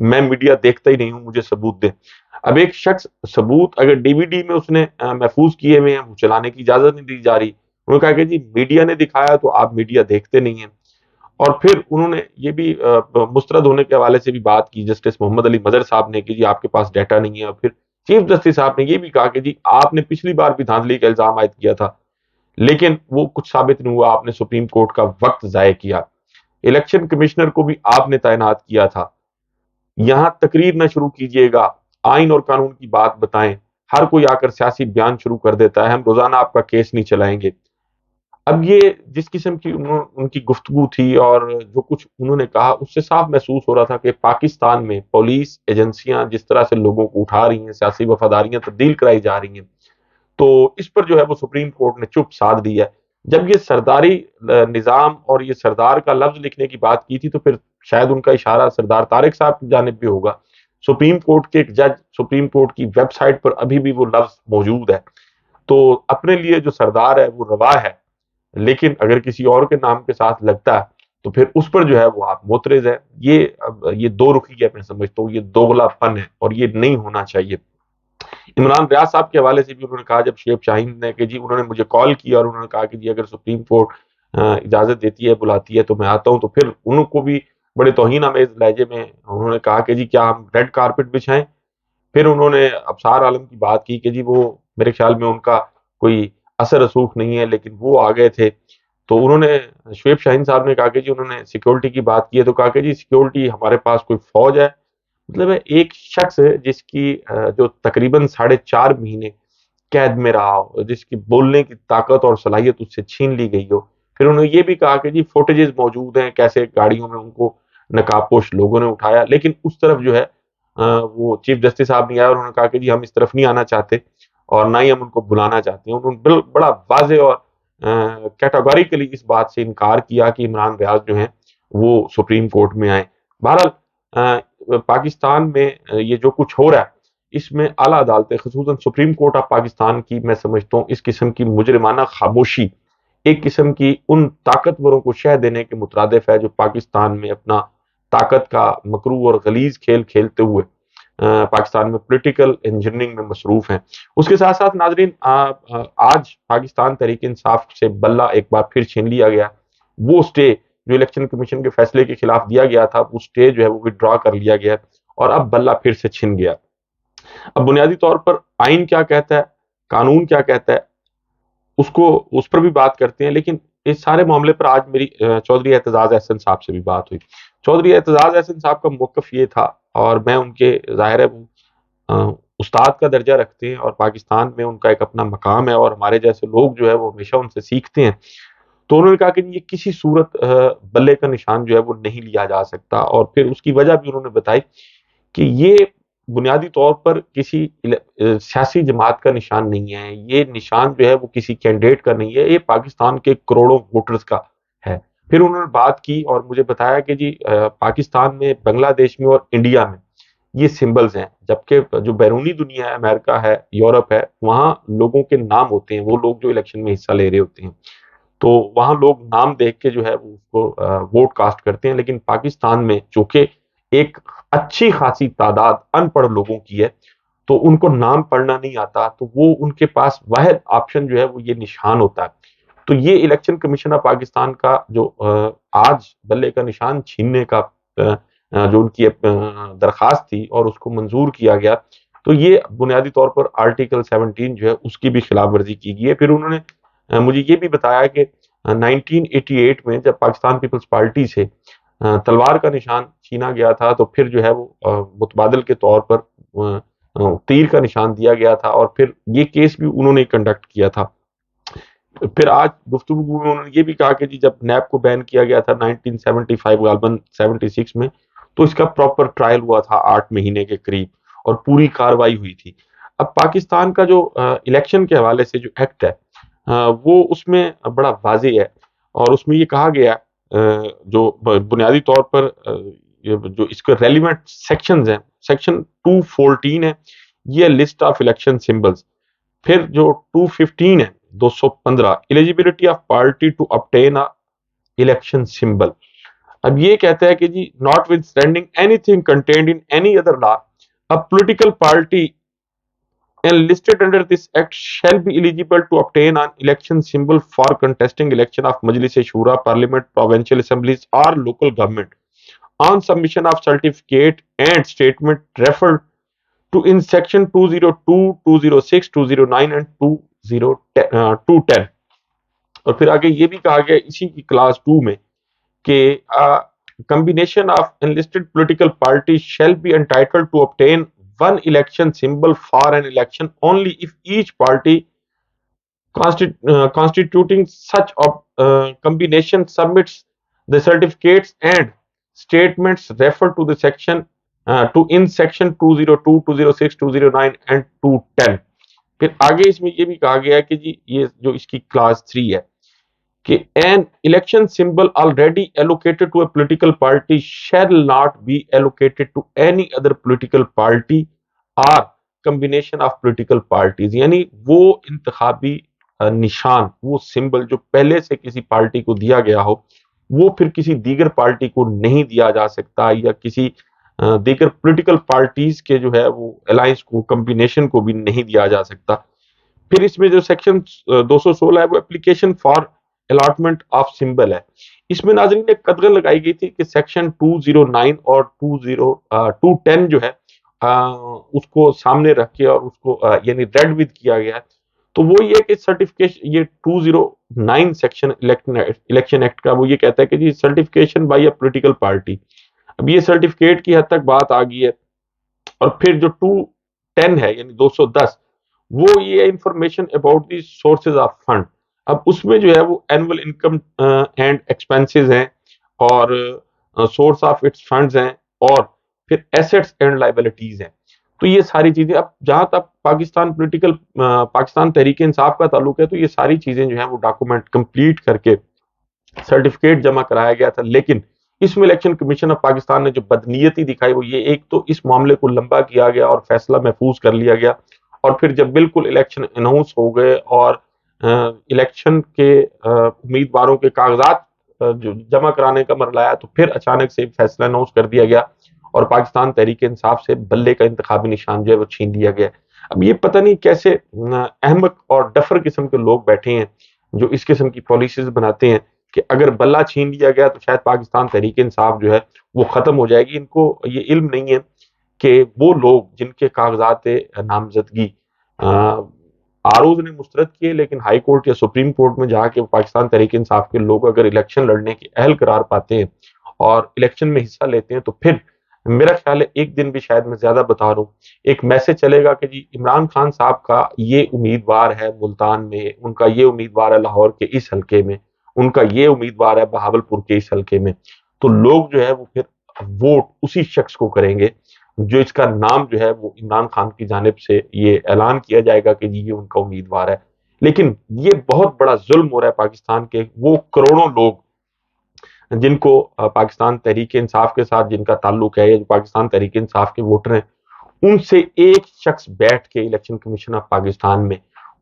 میں میڈیا دیکھتا ہی نہیں ہوں، مجھے ثبوت دیں۔ اب ایک شخص ثبوت اگر DVD میں اس نے محفوظ کیے ہوئے ہیں، وہ چلانے کی اجازت نہیں دی جا رہی، انہوں نے کہا کہ جی میڈیا نے دکھایا تو آپ میڈیا دیکھتے نہیں ہیں۔ اور پھر انہوں نے یہ بھی مسترد ہونے کے حوالے سے بھی بات کی جسٹس محمد علی مظہر صاحب نے کہ جی آپ کے پاس ڈیٹا نہیں ہے، اور پھر چیف جسٹس صاحب نے یہ بھی کہا کہ جی آپ نے پچھلی بار بھی دھاندلی کا الزام عائد کیا تھا، لیکن وہ کچھ ثابت نہیں ہوا، آپ نے سپریم کورٹ کا وقت ضائع کیا، الیکشن کمشنر کو بھی آپ نے تعینات کیا تھا، یہاں تقریر نہ شروع کیجئے گا، آئین اور قانون کی بات بتائیں، ہر کوئی آ کر سیاسی بیان شروع کر دیتا ہے، ہم روزانہ آپ کا کیس نہیں چلائیں گے۔ اب یہ جس قسم کی ان کی گفتگو تھی اور جو کچھ انہوں نے کہا، اس سے صاف محسوس ہو رہا تھا کہ پاکستان میں پولیس ایجنسیاں جس طرح سے لوگوں کو اٹھا رہی ہیں، سیاسی وفاداریاں تبدیل کرائی جا رہی ہیں، تو اس پر جو ہے وہ سپریم کورٹ نے چپ سادھ دی ہے۔ جب یہ سرداری نظام اور یہ سردار کا لفظ لکھنے کی بات کی تھی تو پھر شاید ان کا اشارہ سردار طارق صاحب کی جانب بھی ہوگا۔ سپریم کورٹ کے ایک جج سپریم کورٹ کی ویب سائٹ پر ابھی بھی وہ لفظ موجود ہے، تو اپنے لیے جو سردار ہے وہ روا ہے، لیکن اگر کسی اور کے نام کے ساتھ لگتا ہے تو پھر اس پر جو ہے وہ آپ معترض ہے۔ یہ دو رخی ہے، میں سمجھتا ہوں یہ دوغلا پن ہے اور یہ نہیں ہونا چاہیے۔ عمران ریاض صاحب کے حوالے سے بھی انہوں نے کہا جب شعیب شاہین نے کہ جی انہوں نے مجھے کال کیا اور انہوں نے کہا کہ جی اگر سپریم کورٹ اجازت دیتی ہے بلاتی ہے تو میں آتا ہوں، تو پھر انہوں کو بھی بڑے توہین آمیز لہجے میں انہوں نے کہا کہ جی کیا ہم ریڈ کارپٹ بچھائیں۔ پھر انہوں نے ابصار عالم کی بات کی کہ جی وہ میرے خیال میں ان کا کوئی اثر رسوخ نہیں ہے، لیکن وہ آ گئے تھے، تو انہوں نے شعیب شاہین صاحب نے کہا کہ جی انہوں نے سیکیورٹی کی بات کی ہے، تو کہا کہ جی سیکیورٹی ہمارے پاس کوئی فوج ہے، مطلب ہے ایک شخص جس کی جو تقریباً 4.5 مہینے قید میں رہا ہو، جس کی بولنے کی طاقت اور صلاحیت اس سے چھین لی گئی ہو۔ پھر انہوں نے یہ بھی کہا کہ جی فوٹیجز موجود ہیں کیسے گاڑیوں میں ان کو نقاب پوش لوگوں نے اٹھایا، لیکن اس طرف جو ہے وہ چیف جسٹس صاحب نہیں آئے اور انہوں نے کہا کہ جی ہم اس طرف نہیں آنا چاہتے اور نہ ہی ہم ان کو بلانا چاہتے ہیں۔ انہوں نے بڑا واضح اور کیٹاگوریکلی اس بات سے انکار کیا کہ عمران ریاض جو ہیں وہ سپریم کورٹ میں آئیں۔ بہرحال پاکستان میں یہ جو کچھ ہو رہا ہے اس میں اعلیٰ عدالتیں خصوصاً سپریم کورٹ آف پاکستان کی میں سمجھتا ہوں اس قسم کی مجرمانہ خاموشی ایک قسم کی ان طاقتوروں کو شہ دینے کے مترادف ہے جو پاکستان میں اپنا طاقت کا مکروہ اور غلیظ کھیل کھیلتے ہوئے پاکستان میں پولیٹیکل انجینئرنگ میں مصروف ہیں۔ اس کے ساتھ ساتھ ناظرین آج پاکستان تحریک انصاف سے بلہ ایک بار پھر چھین لیا گیا، وہ سٹے جو الیکشن کمیشن کے فیصلے کے خلاف دیا گیا تھا وہ سٹے جو ہے وہ وڈرا کر لیا گیا اور اب بلہ پھر سے چھن گیا۔ اب بنیادی طور پر آئین کیا کہتا ہے، قانون کیا کہتا ہے، اس پر بھی بات کرتے ہیں، لیکن اس سارے معاملے پر آج میری چودھری اعتزاز احسن صاحب سے بھی بات ہوئی۔ چودھری اعتزاز احسن صاحب کا موقف یہ تھا اور میں ان کے ظاہر ہے استاد کا درجہ رکھتے ہیں اور پاکستان میں ان کا ایک اپنا مقام ہے اور ہمارے جیسے لوگ جو ہے وہ ہمیشہ ان سے سیکھتے ہیں، تو انہوں نے کہا کہ یہ کسی صورت بلے کا نشان جو ہے وہ نہیں لیا جا سکتا، اور پھر اس کی وجہ بھی انہوں نے بتائی کہ یہ بنیادی طور پر کسی سیاسی جماعت کا نشان نہیں ہے، یہ نشان جو ہے وہ کسی کینڈیڈیٹ کا نہیں ہے، یہ پاکستان کے کروڑوں ووٹرز کا ہے۔ پھر انہوں نے بات کی اور مجھے بتایا کہ جی پاکستان میں، بنگلہ دیش میں اور انڈیا میں یہ سمبلز ہیں، جبکہ جو بیرونی دنیا ہے، امریکہ ہے، یورپ ہے، وہاں لوگوں کے نام ہوتے ہیں، وہ لوگ جو الیکشن میں حصہ لے رہے ہوتے ہیں، تو وہاں لوگ نام دیکھ کے جو ہے وہ اس کو ووٹ کاسٹ کرتے ہیں، لیکن پاکستان میں چونکہ ایک اچھی خاصی تعداد ان پڑھ لوگوں کی ہے تو ان کو نام پڑھنا نہیں آتا، تو وہ ان کے پاس واحد آپشن جو ہے وہ یہ نشان ہوتا ہے۔ تو یہ الیکشن کمیشن آف پاکستان کا جو آج بلے کا نشان چھیننے کا جو ان کی درخواست تھی اور اس کو منظور کیا گیا، تو یہ بنیادی طور پر آرٹیکل 17 جو ہے اس کی بھی خلاف ورزی کی گئی ہے۔ پھر انہوں نے مجھے یہ بھی بتایا کہ 1988 میں جب پاکستان پیپلز پارٹی سے تلوار کا نشان چھینا گیا تھا تو پھر جو ہے وہ متبادل کے طور پر تیر کا نشان دیا گیا تھا، اور پھر یہ کیس بھی انہوں نے کنڈکٹ کیا تھا۔ پھر آج گفتگو میں انہوں نے یہ بھی کہا کہ جی جب نیب کو بین کیا گیا تھا 1975 غالباً 76 میں، تو اس کا پراپر ٹرائل ہوا تھا 8 مہینے کے قریب اور پوری کاروائی ہوئی تھی۔ اب پاکستان کا جو الیکشن کے حوالے سے جو ایکٹ ہے وہ اس میں بڑا واضح ہے، اور اس میں یہ کہا گیا جو بنیادی طور پر جو اس کے ریلیونٹ سیکشنز ہیں، سیکشن 214 ہے، یہ لسٹ آف الیکشن سمبلز۔ پھر جو 215 ہے 215 eligibility of party to obtain election symbol, اب یہ کہتا ہے کہ جی notwithstanding anything contained in any other law political party enlisted under this act shall be eligible to obtain an election symbol for contesting election of Majlis-e-Shura, Parliament, provincial assemblies or local government on submission of certificate and statement referred to in section 202, 206, 209 and 210. اور پھر آگے یہ بھی کہا گیا اسی کی class 2 میں کہ combination of enlisted political parties shall be entitled to obtain one election symbol for an election only if each party constituting such combination submits the certificates and statements referred to the section to in section 202, 206, 209 and 210. پھر آگے اس میں یہ بھی کہا گیا ہے کہ جی یہ جو اس کی کلاس 3 ہے کہ an election symbol already allocated to a political party shall not be allocated to any other political party or combination of political parties. یعنی وہ انتخابی نشان، وہ سمبل جو پہلے سے کسی پارٹی کو دیا گیا ہو، وہ پھر کسی دیگر پارٹی کو نہیں دیا جا سکتا، یا کسی دیگر پولیٹیکل پارٹیز کے جو ہے وہ الائنس کو، کمبینیشن کو بھی نہیں دیا جا سکتا. پھر اس میں جو سیکشن 216 ہے وہ application for allotment of symbol ہے. اس میں ناظرین ایک قدغن لگائی گئی تھی کہ سیکشن 209 اور 210 جو ہے اس کو سامنے رکھ کے اور اس کو یعنی ریڈ ود کیا گیا ہے. تو وہ یہ کہ سرٹیفکیشن، یہ 209 سیکشن الیکشن ایکٹ کا وہ یہ کہتا ہے کہ جی certification by a political party. اب یہ سرٹیفکیٹ کی حد تک بات آ گئی ہے. اور پھر جو 210 ہے یعنی 210 وہ یہ information about the sources of fund. اب اس میں جو ہے وہ اینول انکم اینڈ ایکسپینسز ہیں اور سورس آف اٹس فنڈز ہیں اور پھر ایسٹس اینڈ لائبلٹیز ہیں. تو یہ ساری چیزیں، اب جہاں تک پاکستان تحریک انصاف کا تعلق ہے تو یہ ساری چیزیں جو ہیں وہ ڈاکومنٹ کمپلیٹ کر کے سرٹیفکیٹ جمع کرایا گیا تھا. لیکن اس میں الیکشن کمیشن آف پاکستان نے جو بدنیتی دکھائی وہ یہ، ایک تو اس معاملے کو لمبا کیا گیا اور فیصلہ محفوظ کر لیا گیا، اور پھر جب بالکل الیکشن اناؤنس ہو گئے اور الیکشن کے امیدواروں کے کاغذات جو جمع کرانے کا مرحلہ آیا تو پھر اچانک سے فیصلہ اناؤنس کر دیا گیا اور پاکستان تحریک انصاف سے بلے کا انتخابی نشان جو ہے وہ چھین لیا گیا. اب یہ پتہ نہیں کیسے احمق اور ڈفر قسم کے لوگ بیٹھے ہیں جو اس قسم کی پالیسیز بناتے ہیں کہ اگر بلہ چھین لیا گیا تو شاید پاکستان تحریک انصاف جو ہے وہ ختم ہو جائے گی. ان کو یہ علم نہیں ہے کہ وہ لوگ جن کے کاغذات نامزدگی آروز نے مسترد کیے لیکن ہائی کورٹ یا سپریم کورٹ میں جا کے پاکستان تحریک انصاف کے لوگ اگر الیکشن لڑنے کے اہل قرار پاتے ہیں اور الیکشن میں حصہ لیتے ہیں تو پھر میرا خیال ہے ایک دن بھی شاید میں زیادہ بتا رہا ہوں ایک میسج چلے گا کہ جی عمران خان صاحب کا یہ امیدوار ہے ملتان میں، ان کا یہ امیدوار ہے لاہور کے اس حلقے میں، ان کا یہ امیدوار ہے بہاولپور کے اس حلقے میں. تو لوگ جو ہے وہ پھر ووٹ اسی شخص کو کریں گے جو اس کا نام جو ہے وہ عمران خان کی جانب سے یہ اعلان کیا جائے گا کہ جی یہ ان کا امیدوار ہے. لیکن یہ بہت بڑا ظلم ہو رہا ہے پاکستان کے وہ کروڑوں لوگ جن کو پاکستان تحریک انصاف کے ساتھ جن کا تعلق ہے یا جو پاکستان تحریک انصاف کے ووٹر ہیں، ان سے ایک شخص بیٹھ کے الیکشن کمیشن آف پاکستان میں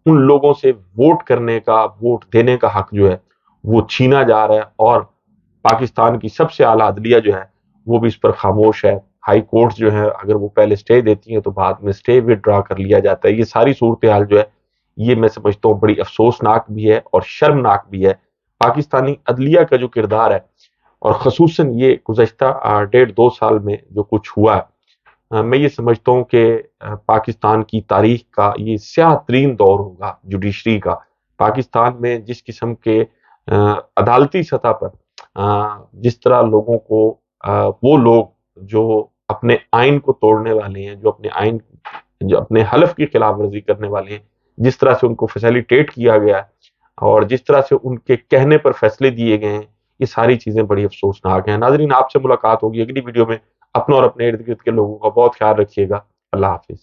ان لوگوں سے ووٹ کرنے کا، ووٹ دینے کا حق جو ہے وہ چھینا جا رہا ہے. اور پاکستان کی سب سے اعلیٰ عدلیہ جو ہے وہ بھی اس پر خاموش ہے. ہائی کورٹس جو ہے اگر وہ پہلے سٹے دیتی ہیں تو بعد میں سٹے وڈرا کر لیا جاتا ہے. یہ ساری صورتحال جو ہے یہ میں سمجھتا ہوں بڑی افسوسناک بھی ہے اور شرمناک بھی ہے. پاکستانی عدلیہ کا جو کردار ہے اور خصوصاً یہ گزشتہ 1.5-2 سال میں جو کچھ ہوا ہے، میں یہ سمجھتا ہوں کہ پاکستان کی تاریخ کا یہ سیاہ ترین دور ہوگا جوڈیشری کا. پاکستان میں جس قسم کے عدالتی سطح پر جس طرح لوگوں کو وہ لوگ جو اپنے آئین کو توڑنے والے ہیں، جو اپنے حلف کی خلاف ورزی کرنے والے ہیں، جس طرح سے ان کو فیسیلیٹیٹ کیا گیا ہے اور جس طرح سے ان کے کہنے پر فیصلے دیے گئے ہیں، یہ ساری چیزیں بڑی افسوسناک ہیں. ناظرین آپ سے ملاقات ہوگی اگلی ویڈیو میں. اپنا اور اپنے ارد گرد کے لوگوں کا بہت خیال رکھیے گا. اللہ حافظ.